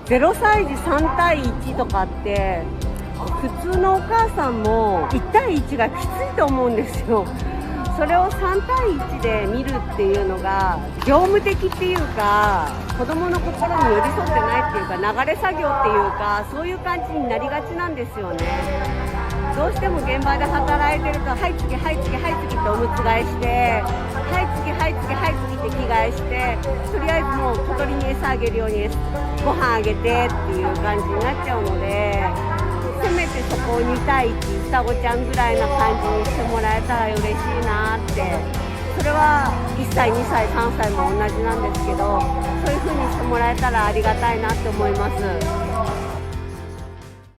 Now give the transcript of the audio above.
0歳児3対1とかって普通のお母さんも1対1がきついと思うんですよ。それを3対1で見るっていうのが業務的っていうか、子供の心に寄り添ってないっていうか、流れ作業っていうか、そういう感じになりがちなんですよね。どうしても現場で働いてると、はい次はい次はい次っておむつ替えして、はい次はい次はい次って着替えして、とりあえずもう小鳥に餌あげるようにご飯あげてっていう感じになっちゃうので、せめてそこを2対1、双子ちゃんぐらいな感じにしてもらえたら嬉しいなって。それは1歳2歳3歳も同じなんですけど、そういう風にしてもらえたらありがたいなって思います。